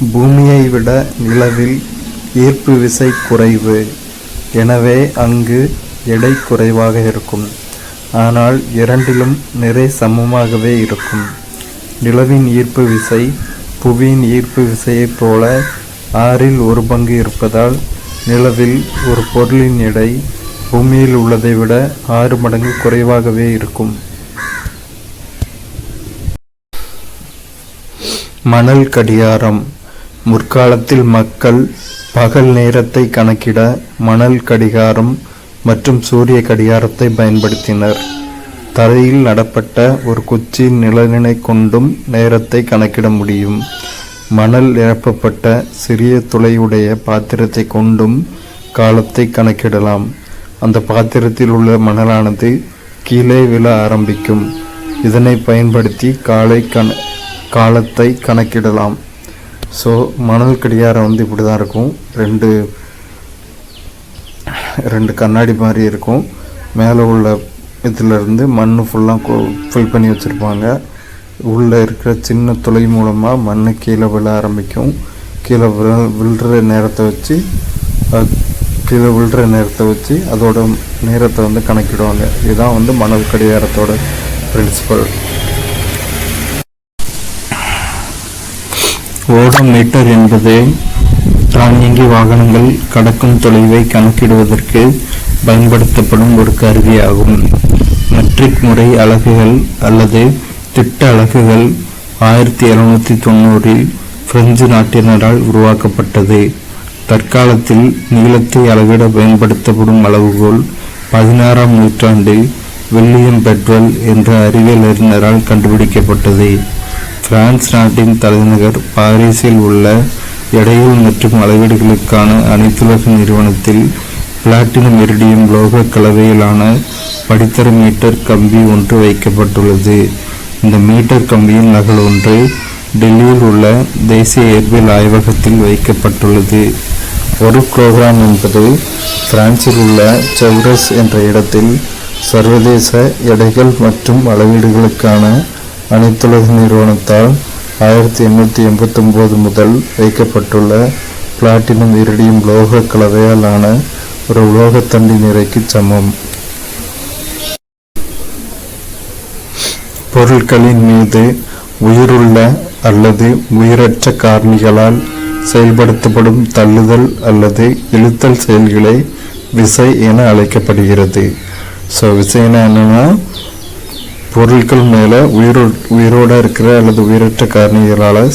பூமியை விட நிலவில் ஈர்ப்பு விசை குறைவு. எனவே அங்கு எடை குறைவாக இருக்கும். ஆனால் இரண்டிலும் நிறை சமமாகவே இருக்கும். நிலவின் ஈர்ப்பு விசை புவியின் ஈர்ப்பு விசையைப் போல 1/6 இருப்பதால் நிலவில் ஒரு பொருளின் எடை பூமியில் உள்ளதை விட 6 மடங்கு குறைவாகவே இருக்கும். மணல் கடிகாரம். முற்காலத்தில் மக்கள் பகல் நேரத்தை கணக்கிட மணல் கடிகாரம் மற்றும் சூரிய கடிகாரத்தை பயன்படுத்தினர். தரையில் நடப்பட்ட ஒரு குச்சியின் நிழலினை கொண்டும் நேரத்தை கணக்கிட முடியும். மணல் நிரப்பப்பட்ட சிறிய துளையுடைய பாத்திரத்தை கொண்டும் காலத்தை கணக்கிடலாம். அந்த பாத்திரத்தில் உள்ள மணலானது கீழே விழ ஆரம்பிக்கும். இதனை பயன்படுத்தி காலத்தை கணக்கிடலாம். ஸோ மணல் கடிகாரம் இப்படி தான் இருக்கும். ரெண்டு கண்ணாடி மாதிரி இருக்கும். மேலே உள்ள இதிலிருந்து மண் ஃபுல்லாக ஃபில் பண்ணி வச்சுருப்பாங்க. உள்ளே இருக்கிற சின்ன துளை மூலமாக மண் கீழே விழ ஆரம்பிக்கும். கீழே விழுற நேரத்தை வச்சு அதோட நேரத்தை கணக்கிடுவாங்க. இதுதான் மணல் கடிகாரத்தோட பிரின்சிபல். ஓடோமீட்டர் என்பது தானியங்கி வாகனங்கள் கடக்கும் தொலைவை கணக்கிடுவதற்கு பயன்படுத்தப்படும் ஒரு கருவியாகும். மெட்ரிக் முறை அலகுகள் அல்லது திட்ட அலகுகள் 1790 பிரெஞ்சு நாட்டினரால் உருவாக்கப்பட்டது. தற்காலத்தில் நீளத்தை அளவிட பயன்படுத்தப்படும் அளவுகோல் 16ஆம் நூற்றாண்டில் வில்லியம் பெட்வெல் என்ற அறிவியல் அறிஞரால் கண்டுபிடிக்கப்பட்டது. பிரான்ஸ் நாட்டின் தலைநகர் பாரிஸில் உள்ள எடைகள் மற்றும் அளவீடுகளுக்கான அனைத்துலக நிறுவனத்தில் பிளாட்டினம் இரிடியம் லோக கலவையிலான படித்தர மீட்டர் கம்பி ஒன்று வைக்கப்பட்டுள்ளது. இந்த மீட்டர் கம்பியின் நகல் ஒன்று டெல்லியில் உள்ள தேசிய இயற்பியல் ஆய்வகத்தில் வைக்கப்பட்டுள்ளது. ஒரு புரோகிராம் என்பது பிரான்சில் உள்ள செவ்ரஸ் என்ற இடத்தில் சர்வதேச எடைகள் மற்றும் அளவீடுகளுக்கான அனைத்துலக நிறுவனத்தால் 1889 முதல் வைக்கப்பட்டுள்ள பிளாட்டினம் இரிடியம் லோக கலவையால் ஆன ஒரு உலோகத்தண்டி நிறைக்கு சமம். பொருட்களின் மீது உயிருள்ள அல்லது உயிரற்ற காரணிகளால் செயல்படுத்தப்படும் தள்ளுதல் அல்லது இழுத்தல் செயல்களை விசை என அழைக்கப்படுகிறது. ஸோ விசைனா என்னன்னா, பொருட்கள் மேலே உயிரோடு இருக்கிற அல்லது உயிரற்ற காரணிகளால்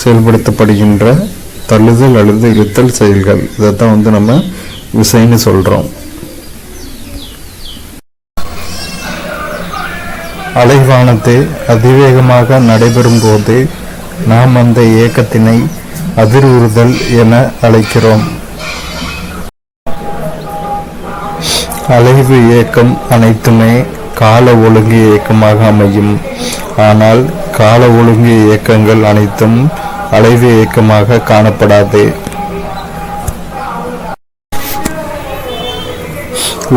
செயல்படுத்தப்படுகின்ற தள்ளுதல் அல்லது இழுத்தல் செயல்கள். இதைத்தான் நம்ம விசைன்னு சொல்கிறோம். அலைவானது அதிவேகமாக நடைபெறும் போது நாம் அந்த இயக்கத்தினை அதிர்வுறுதல் என அழைக்கிறோம். அலைவு இயக்கம் அனைத்துமே கால ஒழுங்கு இயக்கமாக அமையும். ஆனால் கால ஒழுங்கு இயக்கங்கள் அனைத்தும் அலைவு இயக்கமாக காணப்படாது.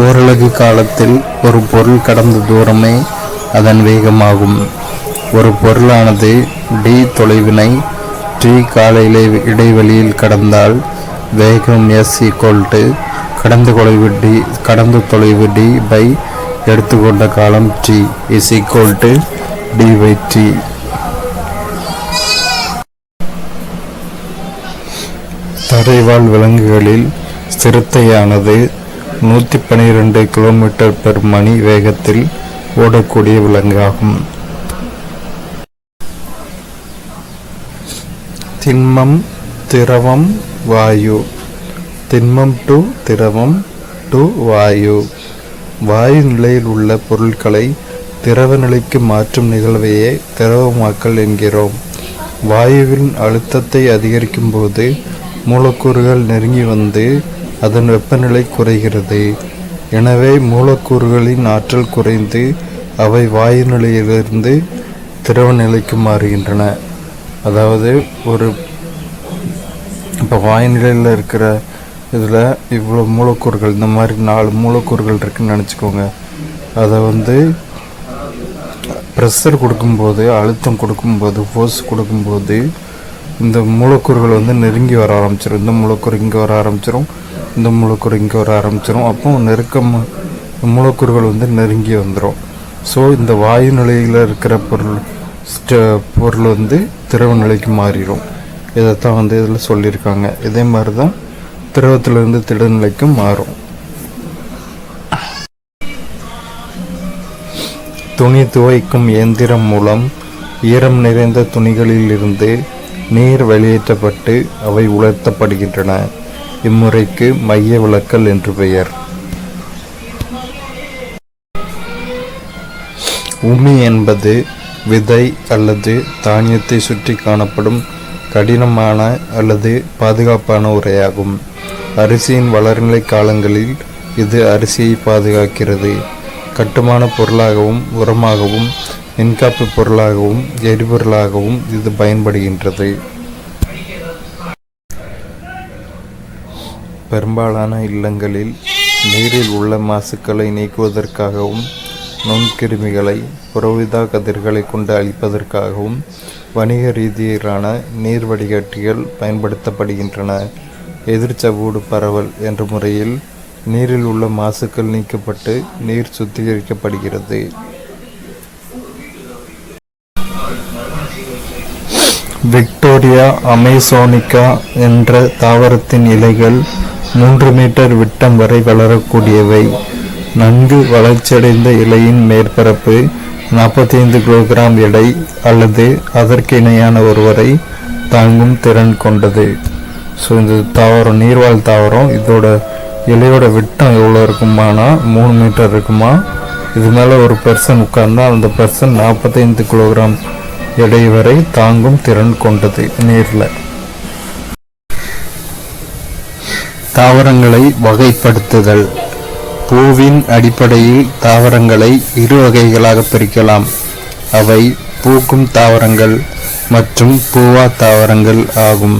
ஓரலகு காலத்தில் ஒரு பொருள் கடந்த தூரமே அதன் வேகமாகும். ஒரு பொருளானது d தொலைவினை t கால இடைவெளியில் கடந்தால் வேகம் s கடந்த தொலைவு d by எடுத்துக்கொண்ட காலம் t is equal to d/t. தரைவாழ் விலங்குகளில் சிறுத்தையானது 112 km/மணி வேகத்தில் ஓடக்கூடிய விலங்காகும். திண்மம், திரவம், வாயு. திண்மம் டு திரவம் டு வாயு. வாயு நிலையில் உள்ள பொருட்களை திரவ நிலைக்கு மாற்றும் நிகழ்வையே திரவமாக்கல் என்கிறோம். வாயுவின் அழுத்தத்தை அதிகரிக்கும் போது மூலக்கூறுகள் நெருங்கி வந்து அதன் வெப்பநிலை குறைகிறது. எனவே மூலக்கூறுகளின் ஆற்றல் குறைந்து அவை வாயு நிலையிலிருந்து திரவ நிலைக்கு மாறுகின்றன. அதாவது இப்போ வாயு நிலையில் இருக்கிற இதில் இவ்வளோ மூலக்கூறுகள், இந்த மாதிரி 4 மூலக்கூறுகள் இருக்குதுன்னு நினச்சிக்கோங்க. அதை ப்ரெஷர் கொடுக்கும்போது, அழுத்தம் கொடுக்கும்போது, ஃபோர்ஸ் கொடுக்கும்போது இந்த மூலக்கூறுகள் வந்து நெருங்கி வர ஆரம்பிச்சிடும். இந்த மூலக்கூறு இங்கே வர ஆரம்பிச்சிடும், இந்த மூலக்கூறு இங்கே வர ஆரம்பிச்சிடும். அப்போ மூலக்கூறுகள் வந்து நெருங்கி வந்துடும். ஸோ இந்த வாயு நிலையில் இருக்கிற பொருள் வந்து திரவ நிலைக்கு மாறிடும். இதைத்தான் வந்து இதில் சொல்லியிருக்காங்க. இதே மாதிரி தான் திரவத்திலிருந்து திடநிலைக்கும் மாறும். துணி துவைக்கும் இயந்திரம் மூலம் ஈரம் நிறைந்த துணிகளில் இருந்து நீர் வெளியேற்றப்பட்டு அவை உலர்த்தப்படுகின்றன. இம்முறைக்கு மைய விலக்கல் என்று பெயர். உமி என்பது விதை அல்லது தானியத்தை சுற்றி காணப்படும் கடினமான அல்லது பாதுகாப்பான உரையாகும். அரிசியின் வளர்நிலை காலங்களில் இது அரிசியை பாதுகாக்கிறது. கட்டுமான பொருளாகவும் உரமாகவும் மின்காப்பு பொருளாகவும் எரிபொருளாகவும் இது பயன்படுகின்றது. பெரும்பாலான இல்லங்களில் நீரில் உள்ள மாசுக்களை நீக்குவதற்காகவும் நுண்கிருமிகளை புறஊதா கதிர்களை கொண்டு அழிப்பதற்காகவும் வணிக ரீதியிலான நீர் வடிகட்டிகள் பயன்படுத்தப்படுகின்றன. எதிர்ச்சவ்வூடு பரவல் என்ற முறையில் நீரில் உள்ள மாசுக்கள் நீக்கப்பட்டு நீர் சுத்திகரிக்கப்படுகிறது. விக்டோரியா அமேசோனிகா என்ற தாவரத்தின் இலைகள் 3 மீட்டர் விட்டம் வரை வளரக்கூடியவை. நன்கு வளர்ச்சியடைந்த இலையின் மேற்பரப்பு 45 கிலோகிராம் எடை அல்லது அதற்கு இணையான ஒருவரை தாங்கும் திறன் கொண்டது. ஸோ இந்த தாவரம் நீர்வாழ் தாவரம். இதோட இலையோட விட்டம் எவ்வளோ இருக்குமானா 3 மீட்டர் இருக்குமா. இது மேலே ஒரு பர்சன் உட்கார்ந்தா அந்த பர்சன் 45 கிலோகிராம் எடை வரை தாங்கும் திறன் கொண்டது நீரில். தாவரங்களை வகைப்படுத்துதல். பூவின் அடிப்படையில் தாவரங்களை 2 வகைகளாக பிரிக்கலாம். அவை பூக்கும் தாவரங்கள் மற்றும் பூவா தாவரங்கள் ஆகும்.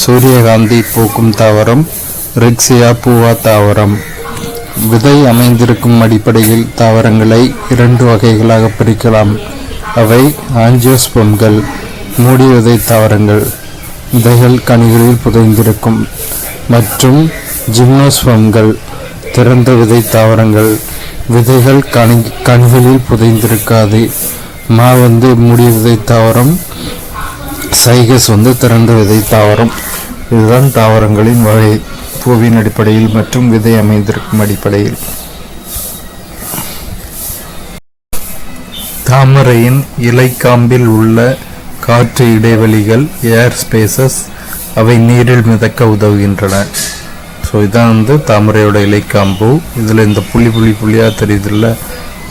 சூரியகாந்தி பூக்கும் தாவரம், ரிக்ஸியா பூவா தாவரம். விதை அமைந்திருக்கும் அடிப்படையில் தாவரங்களை 2 வகைகளாக பிரிக்கலாம். அவை ஆஞ்சியோஸ்போம்கள், மூடி விதை தாவரங்கள், விதைகள் கனிகளில் புதைந்திருக்கும், மற்றும் ஜிம்னோஸ்போம்கள், திறந்த விதை தாவரங்கள், விதைகள் கனிகளில் புதைந்திருக்காது. மூடிய விதை தாவரம், சைகஸ் திறந்த விதை தாவரம். இதுதான் தாவரங்களின் வகை, பூவின் அடிப்படையில் மற்றும் விதை அமைந்திருக்கும் அடிப்படையில். தாமரையின் இலைக்காம்பில் உள்ள காற்று இடைவெளிகள் ஏர் ஸ்பேசஸ். அவை நீரில் மிதக்க உதவுகின்றன. ஸோ இதான் தாமரையோட இலைக்காம்பு. இதில் இந்த புள்ளியாக தெரியுதுல்ல,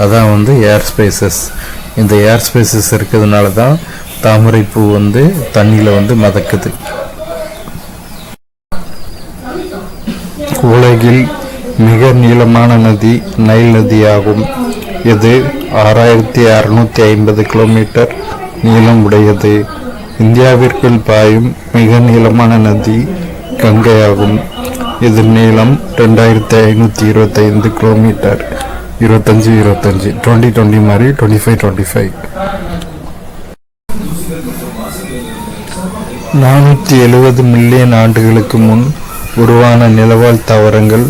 அதான் ஏர் ஸ்பேசஸ். இந்த ஏர் ஸ்பேசஸ் இருக்கிறதுனால தான் தாமரை பூ தண்ணியில் மிதக்குது. உலகில் மிக நீளமான நதி நைல் நதியாகும். இது 6650 கிலோமீட்டர் நீளம் உடையது. இந்தியாவிற்குள் பாயும் மிக நீளமான நதி கங்கையாகும். இதன் நீளம் 2525 கிலோமீட்டர். 25 2020 மாதிரி 25 470 மில்லியன் ஆண்டுகளுக்கு முன் உருவான நிலவாழ் தாவரங்கள்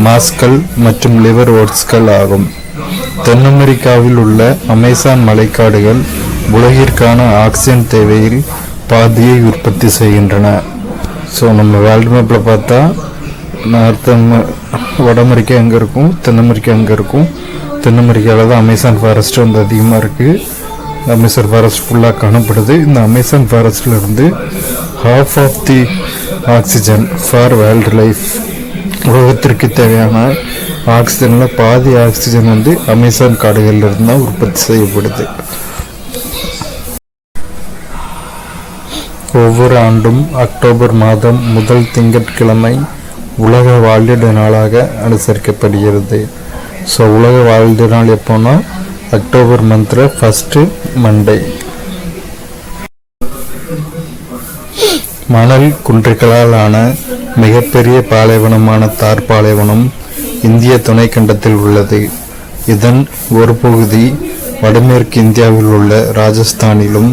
மாஸ்கள் மற்றும் லிவர் ஓட்ஸ்கள் ஆகும். தென் அமெரிக்காவில் உள்ள அமேசான் மலைக்காடுகள் உலகிற்கான ஆக்சிஜன் தேவையில் பாதியை உற்பத்தி செய்கின்றன. ஸோ நம்ம வேர்ல்டு மேப்பில் பார்த்தா வட அமெரிக்கா எங்கே இருக்கும், தென் அமெரிக்கா எங்கே இருக்கும். தென் அமெரிக்காவில் தான் அமேசான் ஃபாரஸ்ட் அதிகமாக இருக்குது. அமேசான் ஃபாரஸ்ட் ஃபுல்லாக காணப்படுது. இந்த அமேசான் ஃபாரஸ்டில் இருந்து half of the oxygen for world life, உலகத்திற்கு தேவையான ஆக்சிஜனில் பாதி ஆக்சிஜன் அமேசான் காடுகளில் இருந்து தான் உற்பத்தி செய்யப்படுது. ஒவ்வொரு ஆண்டும் அக்டோபர் மாதம் முதல் திங்கட்கிழமை உலக வாழ்விட நாளாக அனுசரிக்கப்படுகிறது. ஸோ உலக வாழ்விட நாள் எப்போனா அக்டோபர் மந்தில் ஃபஸ்ட்டு மண்டே. மணல் குன்றுகளால் ஆன மிகப்பெரிய பாலைவனமான தார் பாலைவனம் இந்திய துணைக்கண்டத்தில் உள்ளது. இதன் ஒரு பகுதி வடமேற்கு இந்தியாவில் உள்ள ராஜஸ்தானிலும்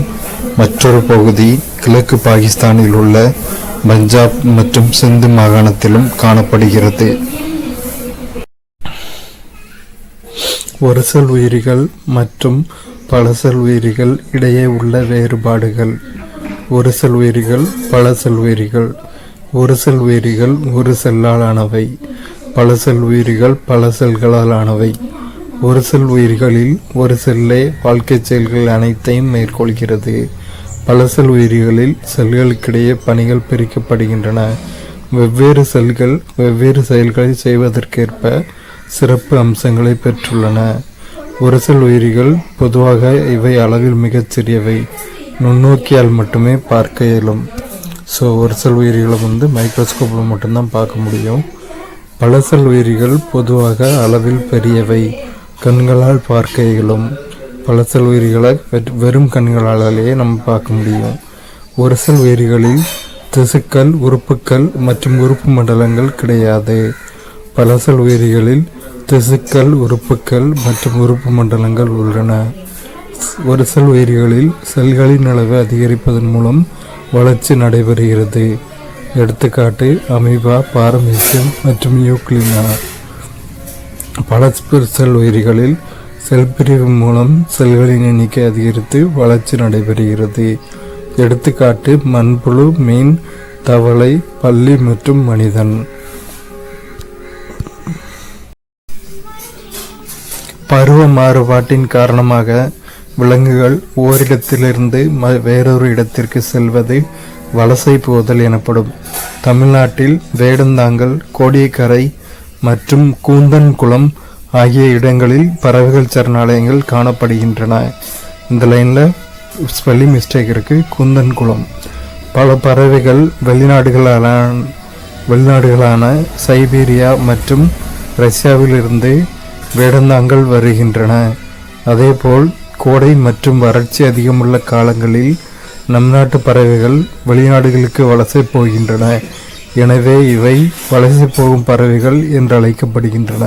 மற்றொரு பகுதி கிழக்கு பாகிஸ்தானில் உள்ள பஞ்சாப் மற்றும் சிந்து மாகாணத்திலும் காணப்படுகிறது. ஒருசல் உயிரிகள் மற்றும் பலசல் உயிரிகள் இடையே உள்ள வேறுபாடுகள். ஒருசல் உயிரிகள், பலசல் உயிரிகள். ஒருசல் உயிரிகள் ஒரு செல்லால் ஆனவை. பலசல் உயிரிகள் பல செல்களால் ஆனவை. ஒருசல் உயிரிகளில் ஒரு செல்லே வாழ்க்கை செயல்கள் அனைத்தையும் மேற்கொள்கிறது. பலசல் உயிரிகளில் செல்களுக்கிடையே பணிகள் பிரிக்கப்படுகின்றன. வெவ்வேறு செல்கள் வெவ்வேறு செயல்களை செய்வதற்கேற்ப சிறப்பு அம்சங்களை பெற்றுள்ளன. ஒருசல் உயிரிகள் பொதுவாக இவை அளவில் மிகச் சிறியவை, நுண்ணோக்கியால் மட்டுமே பார்க்க இயலும். ஒருசல் உயிரிகளை மைக்ரோஸ்கோப்பில் மட்டும்தான் பார்க்க முடியும். பலசல் உயிரிகள் பொதுவாக அளவில் பெரியவை, கண்களால் பார்க்க இயலும். பலசல் உயிரிகளை வெறும் கண்களாலேயே நம்ம பார்க்க முடியும். ஒருசல் உயிரிகளில் திசுக்கள், உறுப்புக்கள் மற்றும் உறுப்பு மண்டலங்கள் கிடையாது. பலசல் உயிரிகளில் திசுக்கள், உறுப்புக்கள் மற்றும் உறுப்பு மண்டலங்கள் உள்ளன. ஒருசல் உயிரிகளில் செல்களின் அளவை அதிகரிப்பதன் மூலம் வளர்ச்சி நடைபெறுகிறது. எடுத்துக்காட்டு அமீபா, பாரமீசியம் மற்றும் யூக்ளினா. பலசல் உயிரிகளில் செல் பிரிவு மூலம் செல்களின் எண்ணிக்கை அதிகரித்து வளர்ச்சி நடைபெறுகிறது. எடுத்துக்காட்டு மண்புழு, மீன், தவளை, பல்லி மற்றும் மனிதன். பருவ மாறுபாட்டின் காரணமாக விலங்குகள் ஓரிடத்திலிருந்து வேறொரு இடத்திற்கு செல்வது வலசை போதல் எனப்படும். தமிழ்நாட்டில் வேடந்தாங்கல், கோடியக்கரை மற்றும் கூந்தன்குளம் ஆகிய இடங்களில் பறவைகள் சரணாலயங்கள் காணப்படுகின்றன. இந்த லைனில் ஸ்பெல்லிங் மிஸ்டேக் இருக்கு. கூந்தன்குளம். பல பறவைகள் வெளிநாடுகளான சைபீரியா மற்றும் ரஷ்யாவிலிருந்து வேடந்தாங்கல் வருகின்றன. அதேபோல் கோடை மற்றும் வறட்சி அதிகமுள்ள காலங்களில் நம் நாட்டு பறவைகள் வெளிநாடுகளுக்கு வலசை போகின்றன. எனவே இவை வலசை போகும் பறவைகள் என்று அழைக்கப்படுகின்றன.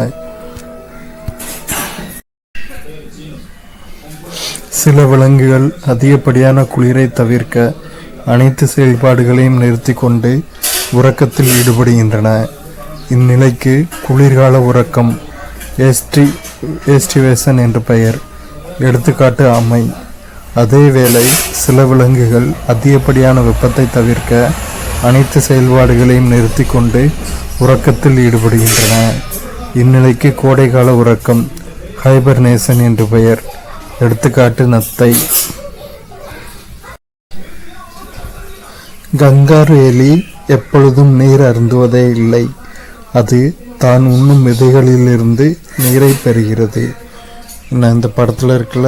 சில விலங்குகள் அதிகப்படியான குளிரை தவிர்க்க அனைத்து செயல்பாடுகளையும் நிறுத்தி கொண்டு உறக்கத்தில் ஈடுபடுகின்றன. இந்நிலைக்கு குளிர்கால உறக்கம், எஸ்டிவேஷன் என்று பெயர். எடுத்துக்காட்டு ஆமை. அதேவேளை சில விலங்குகள் அதிகப்படியான வெப்பத்தை தவிர்க்க அனைத்து செயல்பாடுகளையும் நிறுத்தி கொண்டு உறக்கத்தில் ஈடுபடுகின்றன. இந்நிலைக்கு கோடைகால உறக்கம், ஹைபர்னேஷன் என்று பெயர். எடுத்துக்காட்டு நத்தை. கங்காரு எலி எப்பொழுதும் நீர் அருந்துவதே இல்லை. அது தான் உண்ணும் விதைகளிலிருந்து நீரை பெறுகிறது. இந்த படத்தில் இருக்கல,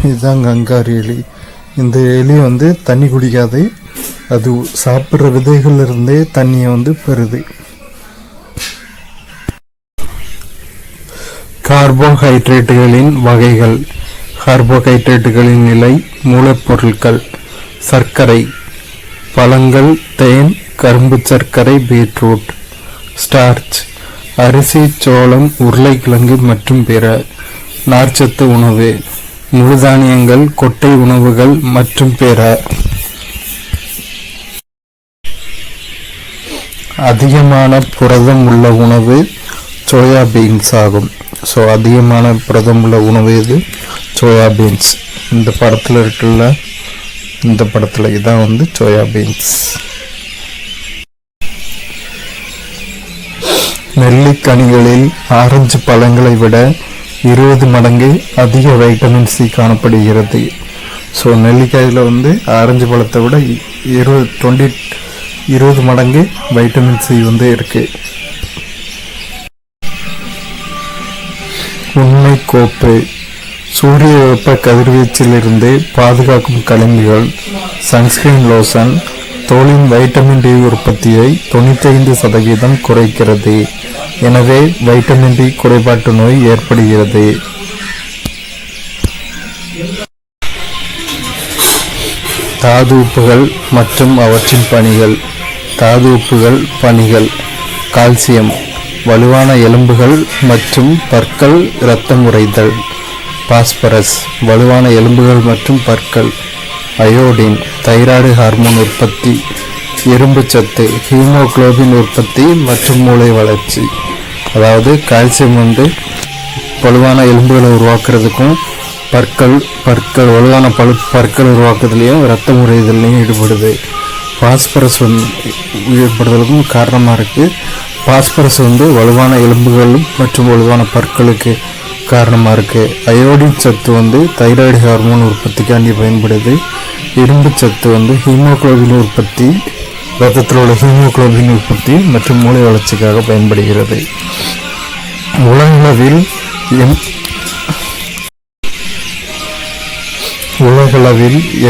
இதுதான் கங்காரு எலி. இந்த எலி தண்ணி குடிக்காது, அது சாப்பிட்ற விதைகளிலிருந்தே தண்ணியை பெறுது. கார்போஹைட்ரேட்டுகளின் வகைகள். கார்போஹைட்ரேட்டுகளின் நிலை. மூலப்பொருட்கள்: சர்க்கரை, பழங்கள், தேன், கரும்பு சர்க்கரை, பீட்ரூட். ஸ்டார்ச்: அரிசி, சோளம், உருளைக்கிழங்கு மற்றும் பிற. நார்ச்சத்து உணவு: முழுதானியங்கள், கொட்டை உணவுகள் மற்றும் பிற. அதிகமான புரதம் உள்ள உணவு சோயாபீன்ஸ் ஆகும். அதிகமான புரதம் உள்ள உணவு இது சோயாபீன்ஸ். இந்த படத்தில் இருக்குல்ல, இந்த படத்தில் இதான் சோயாபீன்ஸ். நெல்லிக்கனிகளில் ஆரஞ்சு பழங்களை விட 20 மடங்கு அதிக வைட்டமின் சி காணப்படுகிறது. நெல்லிக்காயில் ஆரஞ்சு பழத்தை விட 20 மடங்கு வைட்டமின் சி இருக்கு. உண்மை கோப்பு: சூரிய வெப்ப கதிர்வீச்சிலிருந்து பாதுகாக்கும் கலங்கிகள், சன்ஸ்கிரீன் லோஷன் தோலின் வைட்டமின் டி உற்பத்தியை 95% குறைக்கிறது. எனவே வைட்டமின் டி குறைபாட்டு நோய் ஏற்படுகிறது. தாது உப்புகள் மற்றும் அவற்றின் பணிகள். தாது உப்புகள் பணிகள்: கால்சியம், வலுவான எலும்புகள் மற்றும் பற்கள், இரத்தம் உறைதல். பாஸ்பரஸ் வலுவான எலும்புகள் மற்றும் பற்கள். அயோடின் தைராய்டு ஹார்மோன் உற்பத்தி. இரும்பு சத்து ஹீமோகுளோபின் உற்பத்தி மற்றும் மூளை வளர்ச்சி. அதாவது கால்சியம் வலுவான எலும்புகளை உருவாக்குறதுக்கும் பற்கள் வலுவான பற்கள் உருவாக்குறதுலையும் இரத்த முறைதலையும் ஈடுபடுது. பாஸ்பரஸ் ஈடுபடுறதுக்கும் காரணமாக இருக்குது. பாஸ்பரஸ் வலுவான எலும்புகள் மற்றும் வலுவான பற்களுக்கு காரணமாக இருக்குது. அயோடின் சத்து தைராய்டு ஹார்மோன் உற்பத்திக்காண்டி பயன்படுது. இரும்பு சத்து ஹீமோகுளோபின் உற்பத்தி, இரத்தத்தில் உள்ள ஹீமோகுளோபின் உற்பத்தி மற்றும் மூளை வளர்ச்சிக்காக பயன்படுகிறது. உலகளவில்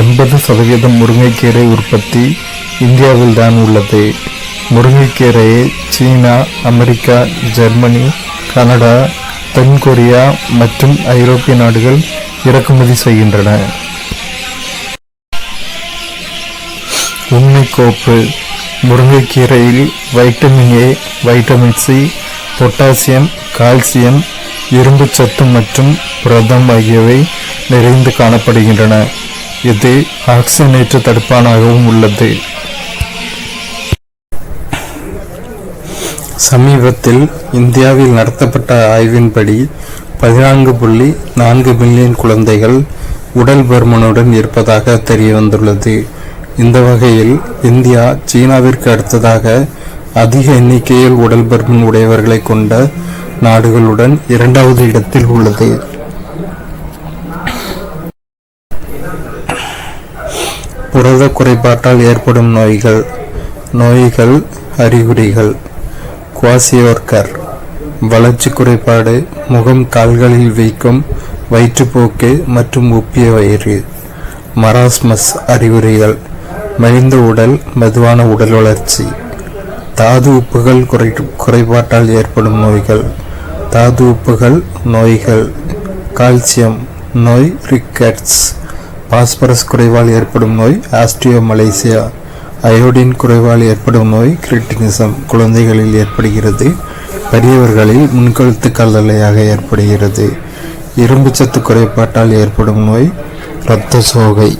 80% முருங்கைக்கீரை உற்பத்தி இந்தியாவில் தான் உள்ளது. முருங்கைக்கீரையை சீனா, அமெரிக்கா, ஜெர்மனி, கனடா, தென்கொரியா மற்றும் ஐரோப்பிய நாடுகள் இறக்குமதி செய்கின்றன. உண்மைக்கோப்பு முருங்கைக்கீரையில் vitamin A, vitamin C, potassium, calcium, இரும்பு சத்து மற்றும் புரதம் ஆகியவை நிறைந்து காணப்படுகின்றன. இது ஆக்சிஜனேற்ற தடுப்பானாகவும் உள்ளது. சமீபத்தில் இந்தியாவில் நடத்தப்பட்ட ஆய்வின்படி 14.4 மில்லியன் குழந்தைகள் உடல் பருமனுடன் இருப்பதாக தெரிய வந்துள்ளது. இந்த வகையில் இந்தியா சீனாவிற்கு அடுத்ததாக அதிக எண்ணிக்கையில் உடல் பருமன் உடையவர்களை கொண்ட நாடுகளுடன் 2வது இடத்தில் உள்ளது. புரத குறைபாட்டால் ஏற்படும் நோய்கள் அறிகுறிகள். குவாசியோர்கர் வளர்ச்சி குறைபாடு, முகம் கால்களில் வீக்கம், வயிற்றுப்போக்கு மற்றும் உப்பிய வயிறு. மராஸ்மஸ் அறிகுறிகள் மெலிந்த உடல், மெதுவான உடல் வளர்ச்சி. தாது உப்புகள் குறைபாட்டால் ஏற்படும் தாது உப்புகள் நோய்கள். கால்சியம் நோய் ரிக்கெட்ஸ். பாஸ்பரஸ் குறைவால் ஏற்படும் நோய் ஆஸ்டியோமலேசியா. அயோடின் குறைவால் ஏற்படும் நோய் கிரிட்டினிசம் குழந்தைகளில் ஏற்படுகிறது. பெரியவர்களில் முன்கழுத்து கல்லறையாக ஏற்படுகிறது. இரும்பு சத்து குறைபாட்டால் ஏற்படும் நோய் இரத்த சோகை.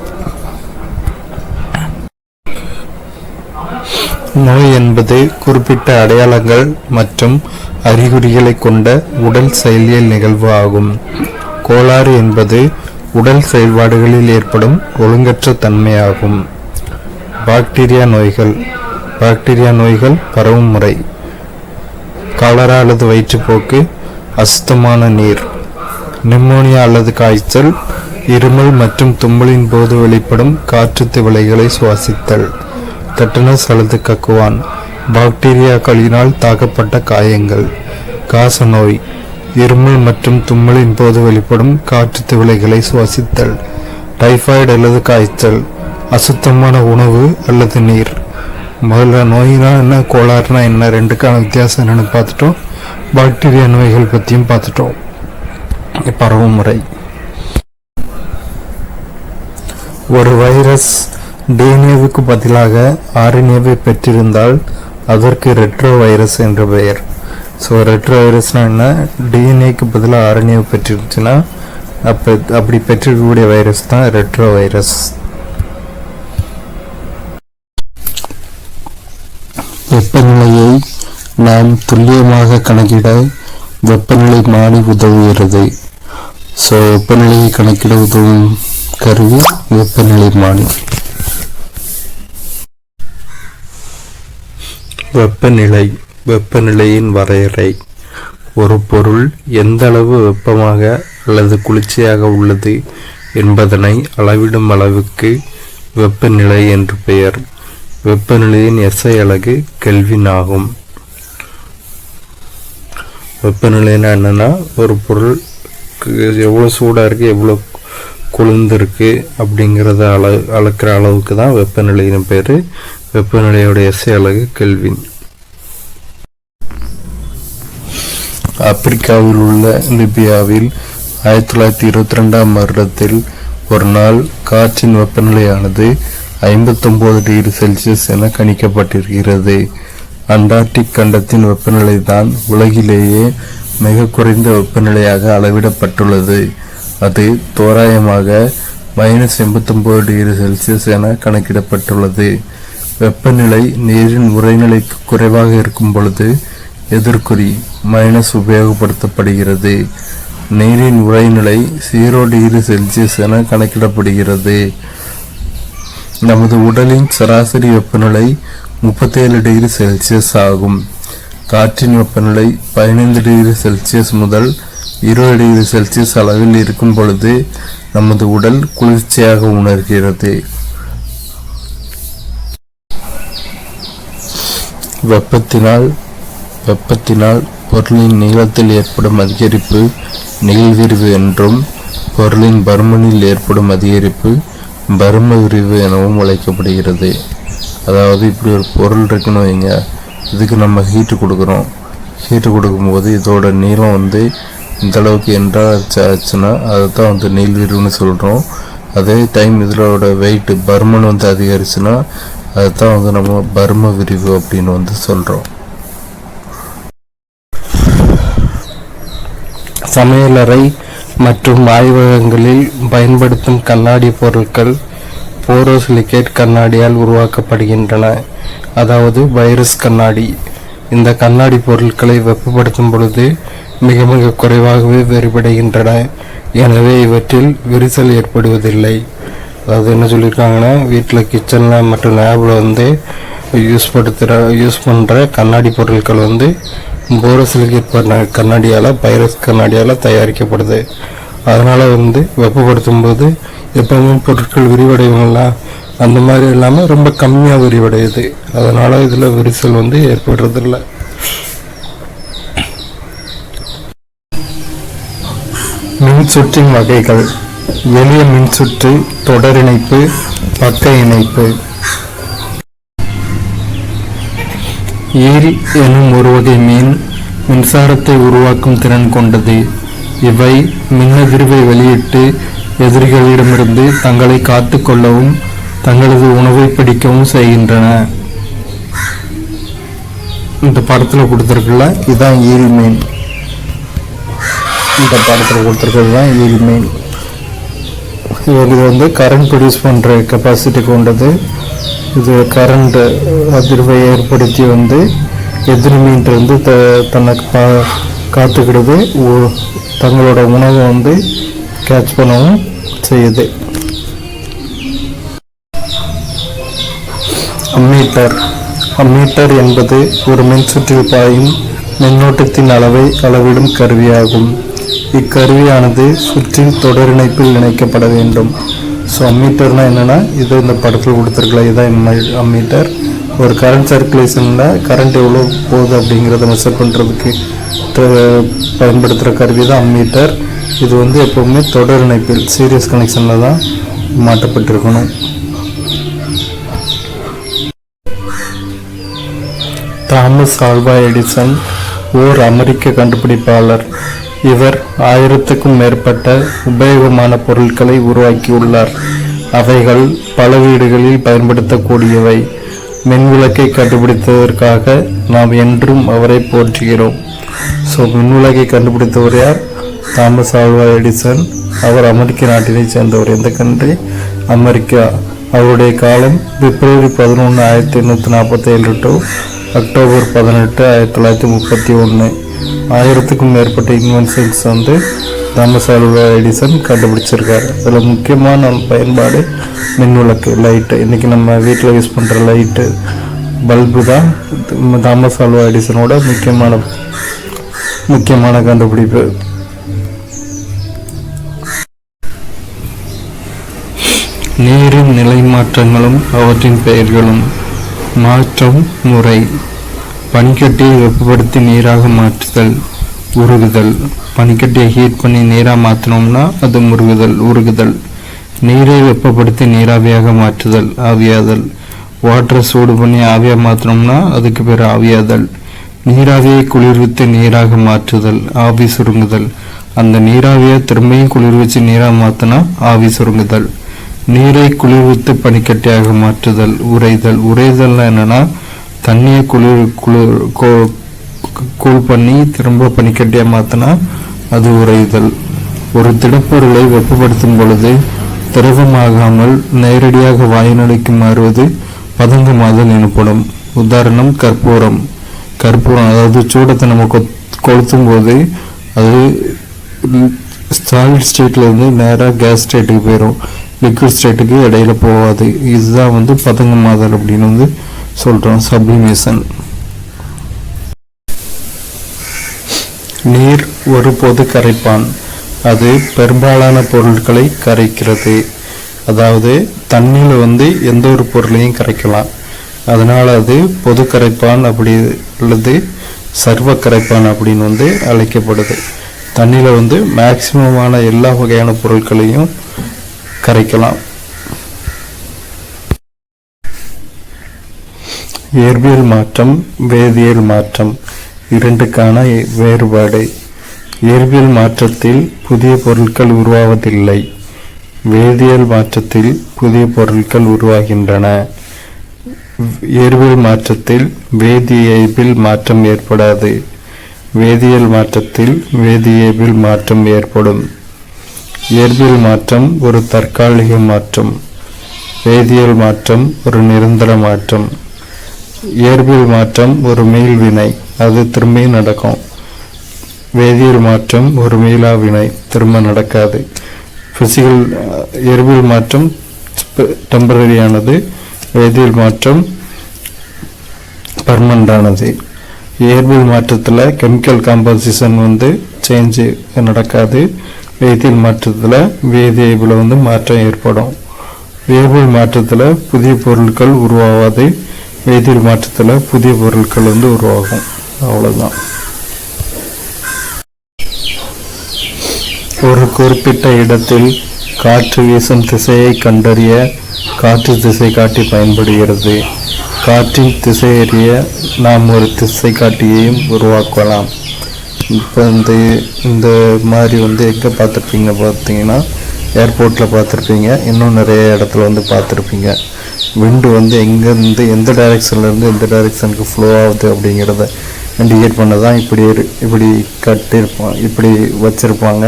நோய் என்பது குறிப்பிட்ட அடையாளங்கள் மற்றும் அறிகுறிகளை கொண்ட உடல் செயலியல் நிகழ்வு ஆகும். கோளாறு என்பது உடல் செயல்பாடுகளில் ஏற்படும் ஒழுங்கற்ற தன்மையாகும். பாக்டீரியா நோய்கள் பரவும் முறை. காலரா அல்லது வயிற்றுப்போக்கு, அசுத்தமான நீர். நிமோனியா அல்லது காய்ச்சல், இருமல் மற்றும் தும்மலின் போது வெளிப்படும் காற்று திவலைகளை சுவாசித்தல். டெட்டனஸ் அல்லது கக்குவான், பாக்டீரியாக்களினால் தாக்கப்பட்ட காயங்கள். காசநோய், இருமல் மற்றும் தும்மலின் போது வெளிப்படும் காற்று திவலைகளை சுவாசித்தல். டைபாய்டு அல்லது காய்ச்சல், அசுத்தமான உணவு அல்லது நீர். முதல்ல நோய்னா என்ன, கோளாறுனா என்ன, ரெண்டுக்கான வித்தியாசம் என்னன்னு பார்த்துட்டோம். பாக்டீரியா நோய்கள் பற்றியும் பார்த்துட்டோம். பரவும் முறை. ஒரு வைரஸ் டிஎன்ஏவுக்கு பதிலாக ஆர்என்ஏவை பெற்றிருந்தால் அதற்கு ரெட்ரோ வைரஸ் என்ற பெயர். ஸோ ரெட்ரோ வைரஸ்னா என்ன, டிஎன்ஏக்கு பதிலாக ஆர்என்ஏவை பெற்றிருந்துச்சுன்னா அப்படி பெற்றிருக்கக்கூடிய வைரஸ் தான் ரெட்ரோ வைரஸ். வெப்பநிலையை நாம் துல்லியமாக கணக்கிட வெப்பநிலை மானி உதவுகிறது. ஸோ வெப்பநிலையை கணக்கிட உதவும் கருவி வெப்பநிலை மானி. வெப்பநிலையின் வரையறை. ஒரு பொருள் எந்த அளவு வெப்பமாக அல்லது குளிர்ச்சியாக உள்ளது என்பதனை அளவிடும் அளவுக்கு வெப்பநிலை என்று பெயர். வெப்பநிலையின் SI அலகு கெல்வின் ஆகும். வெப்பநிலைன்னா என்னன்னா, ஒரு பொருள் எவ்வளோ சூடாக இருக்குது, எவ்வளோ குளிர்ந்துருக்கு அப்படிங்கிறத அளக்கிற அளவுக்கு தான் வெப்பநிலையின் பேர். வெப்பநிலையோட SI அலகு கெல்வின். ஆப்பிரிக்காவில் உள்ள லிபியாவில் 1922ஆம் வருடத்தில் ஒரு நாள் காற்றின் வெப்பநிலையானது 59 டிகிரி செல்சியஸ் என கணிக்கப்பட்டிருக்கிறது. அண்டார்டிக் கண்டத்தின் வெப்பநிலை தான் உலகிலேயே மிக குறைந்த வெப்பநிலையாக அளவிடப்பட்டுள்ளது. அது தோராயமாக -89°C என கணக்கிடப்பட்டுள்ளது. வெப்பநிலை நீரின் உறைநிலைக்கு குறைவாக இருக்கும் பொழுது எதிர்க்குறி மைனஸ் உபயோகப்படுத்தப்படுகிறது. நீரின் உறைநிலை 0°C என கணக்கிடப்படுகிறது. நமது உடலின் சராசரி வெப்பநிலை 37°C ஆகும். காற்றின் வெப்பநிலை 15°C முதல் 20°C அளவில் இருக்கும் பொழுது நமது உடல் குளிர்ச்சியாக உணர்கிறது. வெப்பத்தினால் பொருளின் நீளத்தில் ஏற்படும் அதிகரிப்பு நீள்விரிவு என்றும், பொருளின் பருமனில் ஏற்படும் அதிகரிப்பு பரும விரிவு எனவும் அழைக்கப்படுகிறது. அதாவது இப்படி ஒரு பொருள் இருக்குன்னு வைங்க, இதுக்கு நம்ம ஹீட்டு கொடுக்குறோம். ஹீட்டு கொடுக்கும்போது இதோட நீளம் இந்த அளவுக்கு ஆச்சுன்னா அதை தான் நீள்விரிவுன்னு சொல்கிறோம். அதே டைம் இதோட வெயிட் பருமன் அதிகரிச்சுன்னா அதை தான் நம்ம பரும விரிவு அப்படின்னு சொல்கிறோம். சமையலறை மற்றும் ஆய்வகங்களில் பயன்படுத்தும் கண்ணாடி பொருட்கள் போரோசிலிகேட் கண்ணாடியால் உருவாக்கப்படுகின்றன, அதாவது வைரஸ் கண்ணாடி. இந்த கண்ணாடி பொருட்களை வெப்பப்படுத்தும் பொழுது மிக மிக குறைவாகவே வேறுபடுகின்றன. எனவே இவற்றில் விரிசல் ஏற்படுவதில்லை. அதாவது என்ன சொல்லியிருக்காங்கன்னா, வீட்டில் கிச்சனில் மற்றும் லேபில் யூஸ் பண்ணுற கண்ணாடி பொருட்கள் போரோசிலிகேட் கண்ணாடியால் வைரஸ் கண்ணாடியால் தயாரிக்கப்படுது. அதனால் வெப்பப்படுத்தும் போது எப்பவுமே பொருட்கள் விரிவடைவுங்களா அந்த மாதிரி இல்லாமல் ரொம்ப கம்மியாக விரிவடையுது. அதனால் இதில் விரிசல் ஏற்படுறதில்லை. மின்சுற்றின் வகைகள்: எளிய மின்சுற்று, தொடர் இணைப்பு, பக்க இணைப்பு. ஈல் எனும் ஒரு வகை மீன் மின்சாரத்தை உருவாக்கும் திறன் கொண்டது. இவை மின்னதிர்வை வெளியிட்டு எதிரிகளிடமிருந்து தங்களை காத்து கொள்ளவும் தங்களது உணவை பிடிக்கவும் செய்கின்றன. இந்த படத்தில் கொடுத்துருக்குல்ல, இதுதான் ஈல் மீன். இந்த படத்தில் கொடுத்துருக்கிறது தான் ஈல் மீன். இது கரண்ட் ப்ரொடியூஸ் பண்ணுற கெப்பாசிட்டி கொண்டது. இது கரண்ட் அதிர்வை ஏற்படுத்தி எதிரி மீன் தன்னை காத்துக்கிடுது, தங்களோட உணவை கேட்ச் பண்ணவும் செய்யுது. அம்மீட்டர் என்பது ஒரு மின்சுற்றில் பாயும் மின்னோட்டத்தின் அளவை அளவிடும் கருவியாகும். இக்கருவியானது சுற்றின் தொடர் இணைப்பில் இணைக்கப்பட வேண்டும். ஸோ அம்மீட்டர்னா என்னென்னா, இது இந்த படத்தில் கொடுத்துருக்கலாம், இதுதான் அம்மீட்டர். ஒரு கரண்ட் சர்க்குலேஷனில் கரண்ட் எவ்வளோ போகுது அப்படிங்கிறத மெஷர் பண்ணுறதுக்கு பயன்படுத்துகிற கருவி தான் அம்மீட்டர். இது எப்போவுமே தொடர் இணைப்பில் சீரியஸ் கனெக்ஷனில் தான் மாட்டப்பட்டிருக்கணும். தாமஸ் ஆல்வா எடிசன் ஓர் அமெரிக்க கண்டுபிடிப்பாளர். இவர் 1000க்கும் மேற்பட்ட உபயோகமான பொருட்களை உருவாக்கியுள்ளார். அவைகள் பல வீடுகளில் பயன்படுத்தக்கூடியவை. மின்விளக்கை கண்டுபிடித்ததற்காக நாம் என்றும் அவரை போற்றுகிறோம். ஸோ மின்விளக்கை கண்டுபிடித்தவர் யார்? Thomas Alva Edison. அவர் அமெரிக்க நாட்டினை சேர்ந்தவர். எந்த கண்ட்ரி? அமெரிக்கா. அவருடைய காலம் பிப்ரவரி 11, 1847 டு அக்டோபர் 18, 1931. 1000க்கும் மேற்பட்ட இன்வென்ஷன்ஸ் தாமஸ் ஆல்வா எடிசன் கண்டுபிடிச்சிருக்காரு. அதில் முக்கியமான பயன்பாடு மின்விளக்கு, லைட்டு. இன்றைக்கி நம்ம வீட்டில் யூஸ் பண்ணுற லைட்டு, பல்பு தான் தாமஸ் ஆல்வா எடிசனோட முக்கியமான கண்டுபிடிப்பு. நீரின் நிலை மாற்றங்களும் அவற்றின் பெயர்களும். மாற்றம் முறை: பனிக்கட்டியை வெப்பப்படுத்தி நீராக மாற்றுதல், உருகுதல். பனிக்கட்டியை ஹீட் பண்ணி நீராக மாற்றினோம்னா அது உருகுதல். நீரை வெப்பப்படுத்தி நீராவியாக மாற்றுதல், ஆவியாதல். வாட்டரை சூடு பண்ணி ஆவியாக மாற்றினோம்னா அதுக்கு பேர் ஆவியாதல். நீராவியை குளிர்வித்து நீராக மாற்றுதல், ஆவி சுருங்குதல். அந்த நீராவியை திரும்பியும் குளிர் வச்சு நீராக மாற்றினா ஆவி சுருங்குதல். நீரை குளிர்வித்து பனிக்கட்டியாக மாற்றுதல், உறைதல். உறைதல்னா என்னன்னா, தண்ணியை கூல் பண்ணி திரும்ப பனிக்கட்டியாக மாற்றினா அது உறைதல். ஒரு திடப்பொருளை வெப்பப்படுத்தும் பொழுது திரவமாகாமல் நேரடியாக வாயுநிலைக்கு மாறுவது பதங்கமாதல் எனப்படும். உதாரணம் கற்பூரம். அதாவது சூடத்தை நம்ம கொளுத்தும் போது அது சாலிட் ஸ்டேட்ல இருந்து நேராக கேஸ் ஸ்டேட்டுக்கு போயிடும், லிக்விட் ஸ்டேட்டுக்கு இடையில போகாது. இதுதான் பதங்கமாதல் அப்படின்னு சொல்றோம், சப்ளிமேஷன். நீர் ஒரு பொது கரைப்பான். அது பெரும்பாலான பொருட்களை கரைக்கிறது. அதாவது தண்ணியில் எந்த ஒரு பொருளையும் கரைக்கலாம். அதனால அது பொது கரைப்பான் அப்படி அல்லது சர்வ கரைப்பான் அப்படின்னு அழைக்கப்படுது. தண்ணியில் மேக்சிமமான எல்லா வகையான பொருட்களையும் கரைக்கலாம். இயற்பியல் மாற்றம், வேதியியல் மாற்றம் இரண்டுக்கான வேறுபாடு. இயற்பியல் மாற்றத்தில் புதிய பொருட்கள் உருவாவதில்லை. வேதியியல் மாற்றத்தில் புதிய பொருட்கள் உருவாகின்றன. இயற்பியல் மாற்றத்தில் வேதியியல் மாற்றம் ஏற்படாது. வேதியியல் மாற்றத்தில் வேதியியல் மாற்றம் ஏற்படும். இயற்பியல் மாற்றம் ஒரு தற்காலிக மாற்றம். வேதியியல் மாற்றம் ஒரு நிரந்தர மாற்றம். இயற்பியல் மாற்றம் ஒரு மீள்வினை, அது திரும்பி நடக்கும். வேதியியல் மாற்றம் ஒரு மீளா வினை, திரும்ப நடக்காது. இயற்பியல் மாற்றம் டெம்பரரியானது, வேதியியல் மாற்றம் பர்மனண்டானது. இயற்பியல் மாற்றத்தில் கெமிக்கல் காம்போசிஷன் சேஞ்சு நடக்காது. வேதியியல் மாற்றத்தில் வேதியியல் மாற்றம் ஏற்படும். இயற்பியல் மாற்றத்தில் புதிய பொருட்கள் உருவாகாது. வேதியியல் மாற்றத்தில் புதிய பொருட்கள் உருவாகும். அவ்வளவுதான். ஒரு குறிப்பிட்ட இடத்தில் காற்று வீசும் திசையை கண்டறிய காற்று திசை காட்டி பயன்படுகிறது. காற்றின் திசையறிய நாம் ஒரு திசை காட்டியையும் உருவாக்கலாம். இப்போ இந்த மாதிரி எங்கே பார்த்தீங்கன்னா ஏர்போர்ட்டில் பார்த்துருப்பீங்க, இன்னும் நிறைய இடத்துல பார்த்துருப்பீங்க. விண்டு எங்கேருந்து எந்த டைரெக்ஷன்லேருந்து எந்த டைரெக்ஷனுக்கு ஃப்ளோ ஆகுது அப்படிங்கிறத இண்டிகேட் பண்ண தான் இப்படி கட்டியிருப்பாங்க, இப்படி வச்சுருப்பாங்க.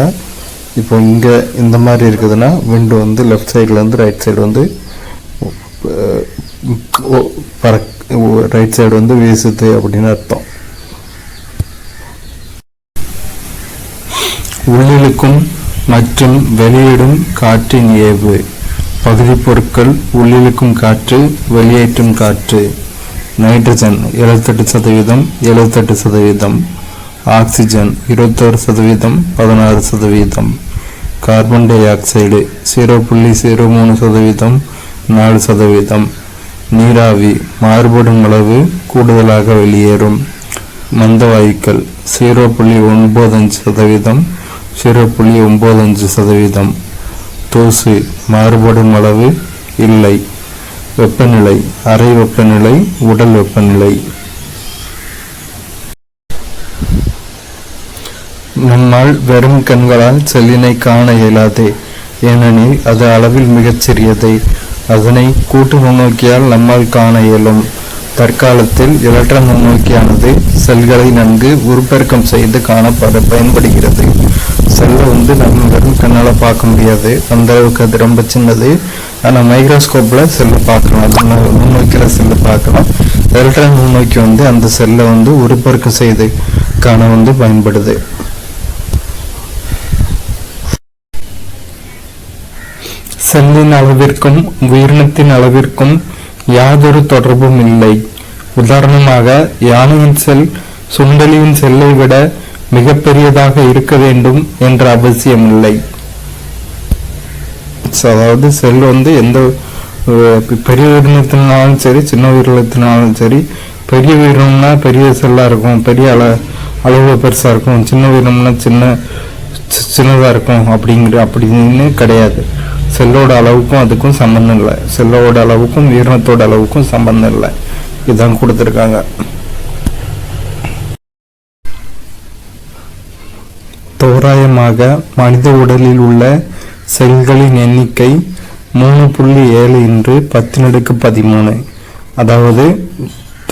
இப்போ இங்கே இந்த மாதிரி இருக்குதுன்னா விண்டு லெஃப்ட் சைட்லேருந்து ரைட் சைடு ரைட் சைடு வீசுது அப்படின்னு அர்த்தம். உள்ளிழுக்கும் மற்றும் வெளியிடும் காற்றின் ஏவு. பகுதி பொருட்கள்: உள்ளிழுக்கும் காற்று, வெளியேற்றும் காற்று. Nitrogen 78%, 78%. Oxygen 21%, 16%. Carbon di oxide 0.03%, 4%. நீராவி மாறுபடும் அளவு கூடுதலாக வெளியேறும். மந்த வாயுக்கள் 0.95%, 0.95%. தூசு மாறுபடும் அளவு இல்லை. வெப்பநிலை: அறை வெப்பநிலை, உடல் வெப்பநிலை. நம்மால் வெறும் கண்களால் செல்லினை காண இயலாது, ஏனெனில் அது அளவில் மிகச் சிறியது. அதனை கூட்டு நுண்ணோக்கியால் நம்மால் காண இயலும். தற்காலத்தில் எலக்ட்ரான் நுண்ணோக்கியானது செல்களை நன்கு உருப்பெருக்கம் செய்து பயன்படுகிறது. செல்லை நம்ம வெறும் கண்ணால் பார்க்க முடியாது, அந்த அளவுக்கு அது ரொம்ப சின்னது. ஆனால் மைக்ரோஸ்கோப்பில் செல்லை பார்க்கலாம், நுண்ணோக்கியில் செல்லை பார்க்கலாம். எலக்ட்ரான் நுண்ணோக்கி அந்த செல்லை உருப்பெருக்கம் செய்து காண பயன்படுது. செல்லின் அளவிற்கும் உயிரினத்தின் அளவிற்கும் யாதொரு தொடர்பும் இல்லை. உதாரணமாக, யானையின் செல் சுண்டலியின் செல்லை விட மிகப்பெரியதாக இருக்க வேண்டும் என்ற அவசியம் இல்லை. அதாவது செல் எந்த பெரிய உயிரினத்தினாலும் சரி, சின்ன உயிரினத்தினாலும் சரி, பெரிய உயிரினம்னா பெரிய செல்லா இருக்கும், பெரிய அளவு பெருசா இருக்கும். சின்ன உயிரினம்னா சின்னதா இருக்கும் அப்படின்னு கிடையாது. செல்லோட அளவுக்கும் அதுக்கும் சம்பந்தம் இல்லை. செல்லோட அளவுக்கும் உயிரினத்தோட அளவுக்கும் சம்பந்தம் இல்லை. இதுதான் கொடுத்துருக்காங்க. தோராயமாக மனித உடலில் உள்ள செல்களின் எண்ணிக்கை 3.7 × 10⁻13. அதாவது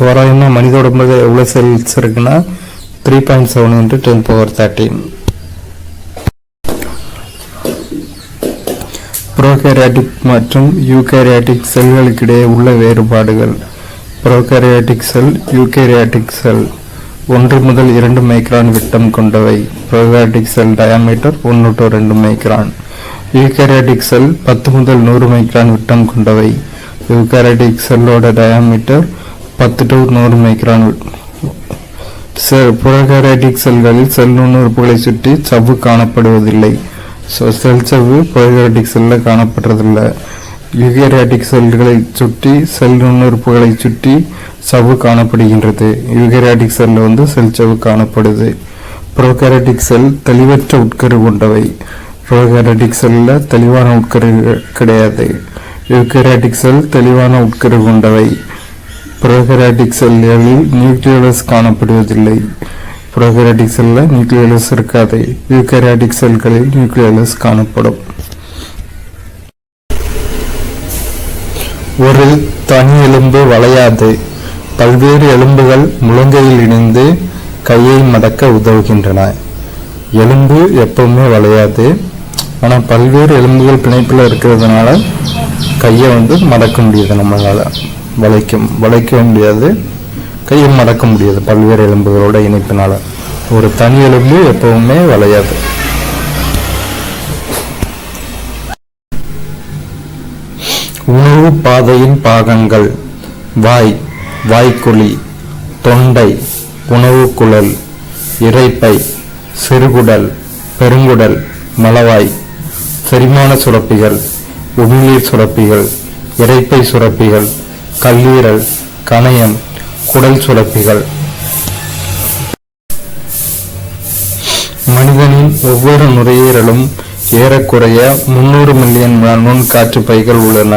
தோராயமாக மனித உடம்புல எவ்வளோ செல்ஸ் இருக்குன்னா 3.7 × 10⁻13. புரோகாரியாட்டிக் மற்றும் யூகாரியாட்டிக் செல்களுக்கிடையே உள்ள வேறுபாடுகள். புரோகாரியாட்டிக் செல், யூகாரியாட்டிக் செல் 1 முதல் 2 மைக்ரான் விட்டம் கொண்டவை. Prokaryotic cell diameter 1 to 2 micron. Eukaryotic cell 10 முதல் 100 மைக்ரான் விட்டம் கொண்டவை. யூகாரியாட்டிக் செல்லோட டயாமீட்டர் 10 to 100 மைக்ரான். புரோகாரியாட்டிக் செல்களில் செல் நுண்ணுறுப்புகளை சுற்றி சவ்வு காணப்படுவதில்லை. செல் சவ்வு புரோகாரியாட்டிக் செல்ல காணப்படுறதில்லை. யூகாரியாட்டிக் செல்களை சுற்றி செல் நுண்ணுறுப்புகளை சுற்றி சவ்வு காணப்படுகின்றது. யூகாரியாட்டிக் செல்ல செல் சவ்வு காணப்படுது. புரோகாரியாட்டிக் செல் தெளிவற்ற உட்கரு கொண்டவை. புரோகாரியாட்டிக் செல்ல தெளிவான உட்கரு கிடையாது. யூகாரியாட்டிக் செல் தெளிவான உட்கரு கொண்டவை. புரோகாரியாட்டிக் செல்களில் நியூக்ளியோலஸ் காணப்படுவதில்லை. புரோகாரியாட்டிக் செல்ல நியூக்ளியோலஸ் இருக்காது. யூகாரியாட்டிக் செல்களில் நியூக்ளியோலஸ் காணப்படும். ஒரு தனி எலும்பு வளையாது. பல்வேறு எலும்புகள் முழங்கையில் இணைந்து கையை மடக்க உதவுகின்றன. எலும்பு எப்பவுமே வளையாது. ஆனால் பல்வேறு எலும்புகள் பிணைப்பில் இருக்கிறதுனால கையை மடக்க முடியுது. நம்மளால வளைக்க முடியாது, கையை மடக்க முடியாது. பல்வேறு எலும்புகளோட இணைப்பினால ஒரு தனி எலும்பு எப்பவுமே வளையாது. உணவு பாதையின் பாகங்கள்: வாய், வாய்க்குழி, தொண்டை, உணவு குழல், இரைப்பை, சிறுகுடல், பெருங்குடல், மலவாய், செரிமான சுரப்பிகள், உமிழ்நீர் சுரப்பிகள், இரைப்பை சுரப்பிகள், கல்லீரல், கணையம், குடல் சுரப்பிகள். மனிதனின் ஒவ்வொரு நுரையீரலும் ஏறக்குறைய 300 மில்லியன் நுண்காற்று பைகள் உள்ளன.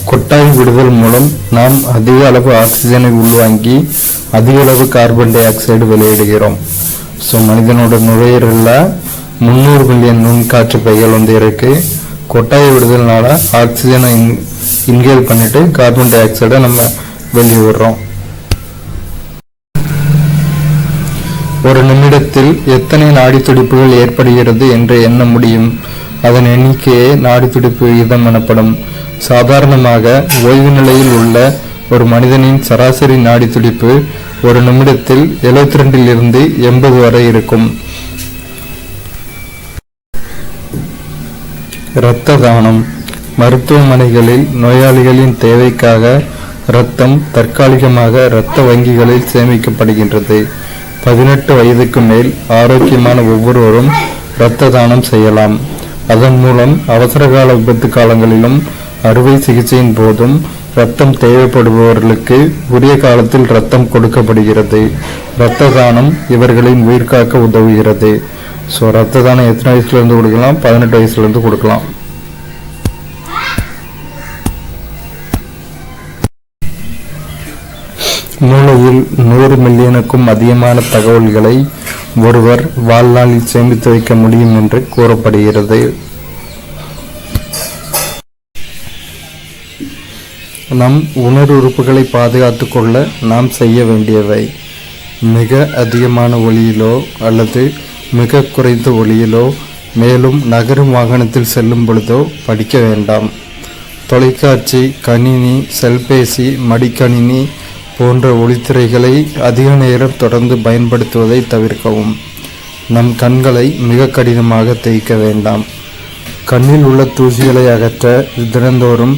கொட்டாய் விடுதல் மூலம் நாம் அதிக அளவு ஆக்சிஜனை உள்வாங்கி அதிக அளவு கார்பன் டை ஆக்சைடு வெளியிடுகிறோம். மனிதனோட நுரையீரல்ல 300 மில்லியன் நுண்காற்று பைகள் இருக்கு. கொட்டாய் விடுதல்னால ஆக்சிஜனை இன்ஹேல் பண்ணிட்டு கார்பன் டை ஆக்சைடை நம்ம வெளியே விடுறோம். ஒரு நிமிடத்தில் எத்தனை நாடி துடிப்புகள் ஏற்படுகிறது என்று எண்ண முடியும். அதன் எண்ணிக்கையே நாடி துடிப்பு விகிதம் எனப்படும். சாதாரணமாக ஓய்வு நிலையில் உள்ள ஒரு மனிதனின் சராசரி நாடி துடிப்பு ஒரு நிமிடத்தில் 72 இருந்து 80 வரை இருக்கும். இரத்த தானம். மருத்துவமனைகளில் நோயாளிகளின் தேவைக்காக இரத்தம் தற்காலிகமாக இரத்த வங்கிகளில் சேமிக்கப்படுகின்றது. 18 வயதுக்கு மேல் ஆரோக்கியமான ஒவ்வொருவரும் இரத்த தானம் செய்யலாம். அதன் மூலம் அவசரகால விபத்து காலங்களிலும் அறுவை சிகிச்சையின் போதும் இரத்தம் தேவைப்படுபவர்களுக்கு உரிய காலத்தில் இரத்தம் கொடுக்கப்படுகிறது. இரத்த தானம் இவர்களின் உயிர் காக்க உதவுகிறது. இரத்த தானம் எத்தனை வயசுல இருந்து கொடுக்கலாம்? 18 வயசுல இருந்து கொடுக்கலாம். மூளையில் 100 மில்லியனுக்கும் அதிகமான தகவல்களை ஒருவர் வாழ்நாளில் சேமித்து வைக்க முடியும் என்று கூறப்படுகிறது. நம் உணர்வுறுப்புகளை பாதுகாத்துக் கொள்ள நாம் செய்ய வேண்டியவை: மிக அதிகமான ஒளியிலோ அல்லது மிக குறைந்த ஒளியிலோ, மேலும் நகரும் வாகனத்தில் செல்லும் பொழுதோ படிக்க வேண்டாம். தொலைக்காட்சி, கணினி, செல்பேசி, மடிக்கணினி போன்ற ஒளித்திரைகளை அதிக நேரம் தொடர்ந்து பயன்படுத்துவதை தவிர்க்கவும். நம் கண்களை மிக கடினமாக தேய்க்க வேண்டாம். கண்ணில் உள்ள தூசிகளை அகற்ற தினந்தோறும்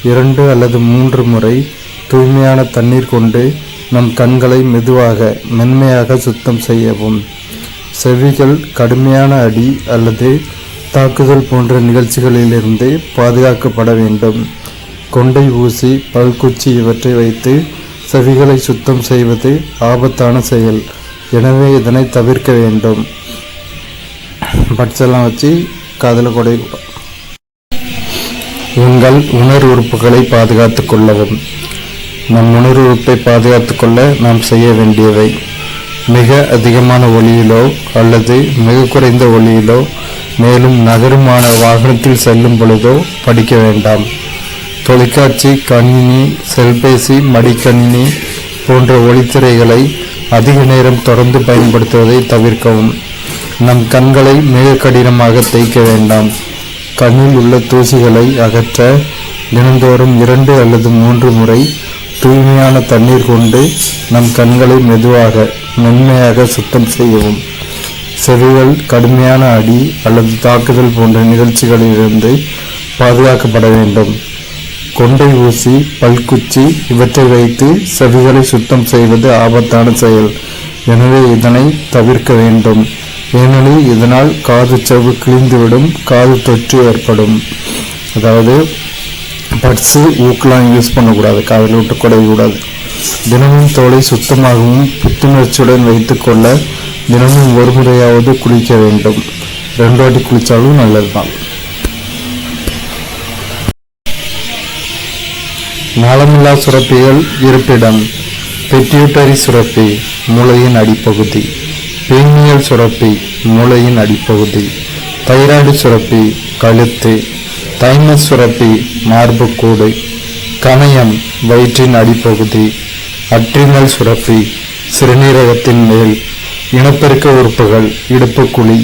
2 அல்லது 3 முறை தூய்மையான தண்ணீர் கொண்டு நம் கண்களை மென்மையாக சுத்தம் செய்யவும். செவிகள் கடுமையான அடி அல்லது தாக்குதல் போன்ற நிகழ்ச்சிகளிலிருந்து பாதுகாக்கப்பட வேண்டும். கொண்டை ஊசி, பல்குச்சி இவற்றை வைத்து செவிகளை சுத்தம் செய்வது ஆபத்தான செயல். எனவே இதனை தவிர்க்க வேண்டும். பட்செல்லாம் வச்சு காதில் கொடை. உங்கள் உணர்வு உறுப்புகளை பாதுகாத்துக் கொள்ளவும். நம் உணர்வு உறுப்பை பாதுகாத்துக் கொள்ள நாம் செய்ய வேண்டியவை: மிக அதிகமான ஒளியிலோ அல்லது மிக குறைந்த ஒளியிலோ, மேலும் நகருமான வாகனத்தில் செல்லும் பொழுதோ படிக்க வேண்டாம். தொலைக்காட்சி, கணினி, செல்பேசி, மடிக்கணினி போன்ற ஒளித்திரைகளை அதிக நேரம் தொடர்ந்து பயன்படுத்துவதை தவிர்க்கவும். நம் கண்களை மிக கடினமாக தேய்க்க வேண்டாம். கண்ணில் உள்ள தூசிகளை அகற்ற தினந்தோறும் 2 அல்லது 3 முறை தூய்மையான தண்ணீர் கொண்டு நம் கண்களை மென்மையாக சுத்தம் செய்யவும். செவிகள் கடுமையான அடி அல்லது தாக்குதல் போன்ற நிகழ்ச்சிகளிலிருந்து பாதுகாக்கப்பட வேண்டும். கொண்டை ஊசி, பல்குச்சி இவற்றை வைத்து செவிகளை சுத்தம் செய்வது ஆபத்தான செயல். எனவே இதனை தவிர்க்க வேண்டும். ஏனெனில் இதனால் காது செவு கிழிந்துவிடும், காது தொற்று ஏற்படும். அதாவது பட்ஸு, ஊக்கெலாம் யூஸ் பண்ணக்கூடாது, காதில் விட்டு குடையக்கூடாது. தினமும் தோலை சுத்தமாகவும் புத்துணர்ச்சியுடன் வைத்துக்கொள்ள தினமும் ஒரு முறையாவது குளிக்க வேண்டும். 2 வாட்டி குளித்தாலும் நல்லதுதான். நாளமில்லா சுரப்பிகள் இருப்பிடம்: பிட்யூட்டரி சுரப்பி மூளையின் அடிப்பகுதி, பீனியல் சுரப்பி மூளையின் அடிப்பகுதி, தைராய்டு சுரப்பி கழுத்து, தைமஸ் சுரப்பி மார்புக்கூடு, கணையம் வயிற்றின் அடிப்பகுதி, அட்ரினல் சுரப்பி சிறுநீரகத்தின் மேல், இனப்பெருக்க உறுப்புகள் இடுப்புக்குழி,